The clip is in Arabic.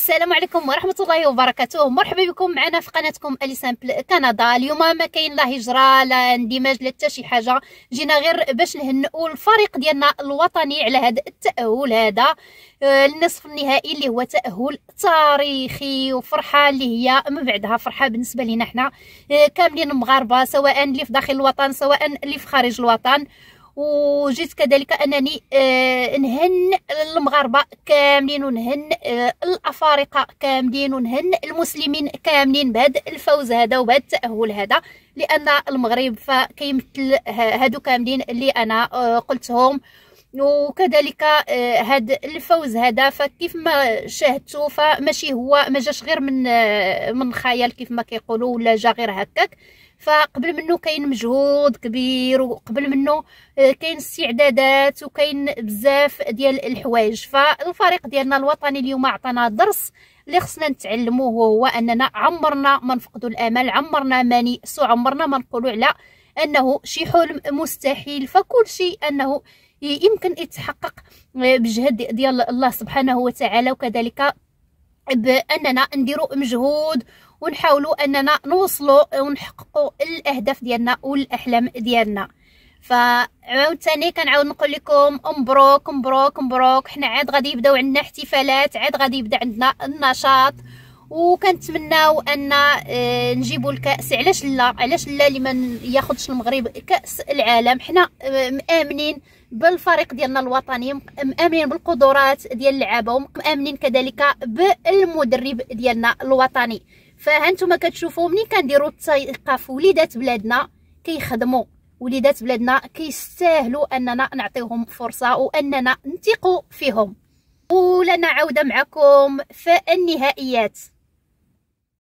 السلام عليكم ورحمة الله وبركاته. مرحبا بكم معنا في قناتكم الي سامبل كندا. اليوم ما كاين لا هجرة لا اندماج لا حتى شي حاجة، جينا غير باش نهنئوا الفريق ديالنا الوطني على هذا التأهل هذا النصف النهائي اللي هو تأهل تاريخي، وفرحة اللي هي من بعدها فرحة بالنسبة لنا حنا كاملين مغاربة، سواء اللي في داخل الوطن سواء اللي في خارج الوطن. وجيت كذلك انني نهنئ المغاربه كاملين ونهنئ الافارقه كاملين ونهنئ المسلمين كاملين بهذا الفوز هذا وبهذا التاهل هذا، لان المغرب فكيمثل هادو كاملين اللي انا قلتهم. وكذلك هذا الفوز هذا فكيف ما شاهدتوا فماشي هو ما جاش غير من خيال كيف ما كيقولوا، ولا جا غير هكاك. فقبل منه كاين مجهود كبير، وقبل منه كاين استعدادات، وكاين بزاف ديال الحوايج. فالفريق ديالنا الوطني اليوم عطانا درس اللي خصنا نتعلموه، وهو اننا عمرنا ما نفقدوا الامل، عمرنا ما نيأسوا، عمرنا ما نقولوا على انه شي حلم مستحيل. فكل شيء انه يمكن يتحقق بجهد ديال الله سبحانه وتعالى، وكذلك باننا نديروا مجهود ونحاولوا اننا نوصلوا ونحققوا الاهداف ديالنا والاحلام ديالنا. فعاوتاني كنعاود نقول لكم مبروك مبروك مبروك. حنا عاد غادي يبداو عندنا احتفالات، عاد غادي يبدا عندنا النشاط، وكنتمناو ان نجيبوا الكاس. علاش لا لمن ياخذش المغرب كاس العالم؟ حنا مآمنين بالفريق ديالنا الوطني، مآمنين بالقدرات ديال اللعابه، ومآمنين كذلك بالمدرب ديالنا الوطني. فهانتوما كتشوفوا ملي كنديروا الثقه في وليدات بلادنا كيخدموا، وليدات بلادنا كيستاهلوا اننا نعطيهم فرصه واننا نثقوا فيهم. ولنا عوده معكم في النهائيات.